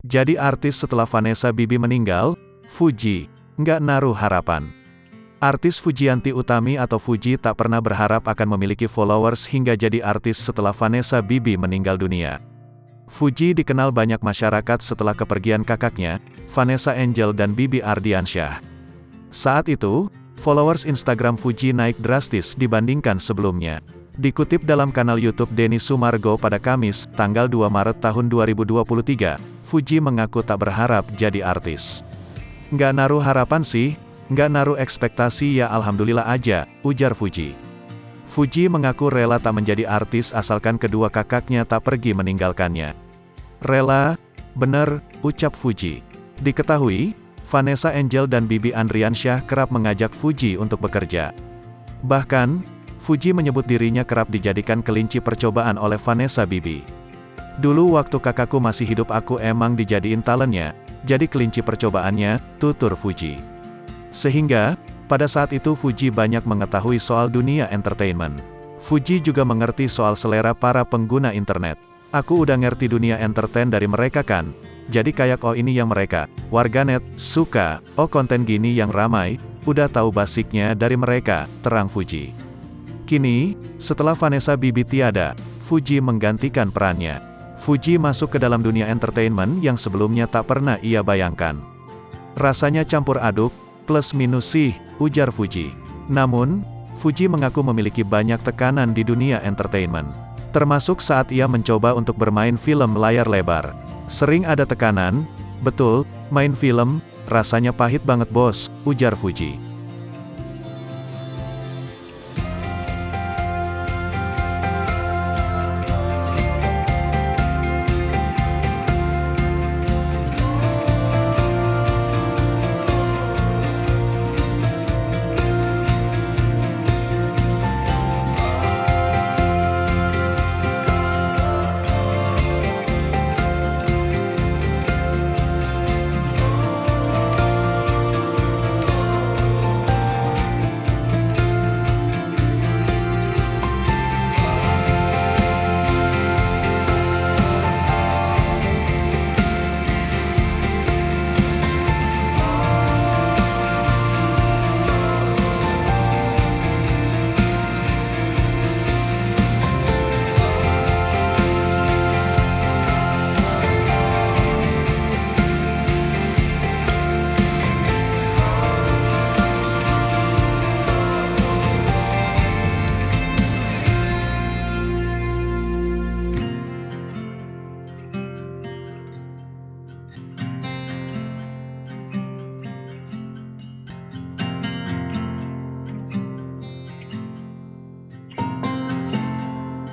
Jadi artis setelah Vanessa Bibi meninggal, Fuji, nggak naruh harapan. Artis Fujianti Utami atau Fuji tak pernah berharap akan memiliki followers hingga jadi artis setelah Vanessa Bibi meninggal dunia. Fuji dikenal banyak masyarakat setelah kepergian kakaknya, Vanessa Angel dan Bibi Ardiansyah. Saat itu, followers Instagram Fuji naik drastis dibandingkan sebelumnya. Dikutip dalam kanal YouTube Denny Sumargo pada Kamis, tanggal 2 Maret tahun 2023, Fuji mengaku tak berharap jadi artis. Nggak naruh harapan sih, nggak naruh ekspektasi ya alhamdulillah aja, ujar Fuji. Fuji mengaku rela tak menjadi artis asalkan kedua kakaknya tak pergi meninggalkannya. Rela? Bener, ucap Fuji. Diketahui, Vanessa Angel dan Bibi Ardiansyah kerap mengajak Fuji untuk bekerja. Bahkan, Fuji menyebut dirinya kerap dijadikan kelinci percobaan oleh Vanessa Bibi. Dulu waktu kakakku masih hidup aku emang dijadiin talentnya, jadi kelinci percobaannya, tutur Fuji. Sehingga, pada saat itu Fuji banyak mengetahui soal dunia entertainment. Fuji juga mengerti soal selera para pengguna internet. Aku udah ngerti dunia entertain dari mereka kan, jadi kayak oh ini yang mereka, warganet, suka, oh konten gini yang ramai, udah tahu basicnya dari mereka, terang Fuji. Kini, setelah Vanessa Bibi tiada, Fuji menggantikan perannya. Fuji masuk ke dalam dunia entertainment yang sebelumnya tak pernah ia bayangkan. Rasanya campur aduk, plus minus sih, ujar Fuji. Namun, Fuji mengaku memiliki banyak tekanan di dunia entertainment. Termasuk saat ia mencoba untuk bermain film layar lebar. Sering ada tekanan, betul, main film, rasanya pahit banget bos, ujar Fuji.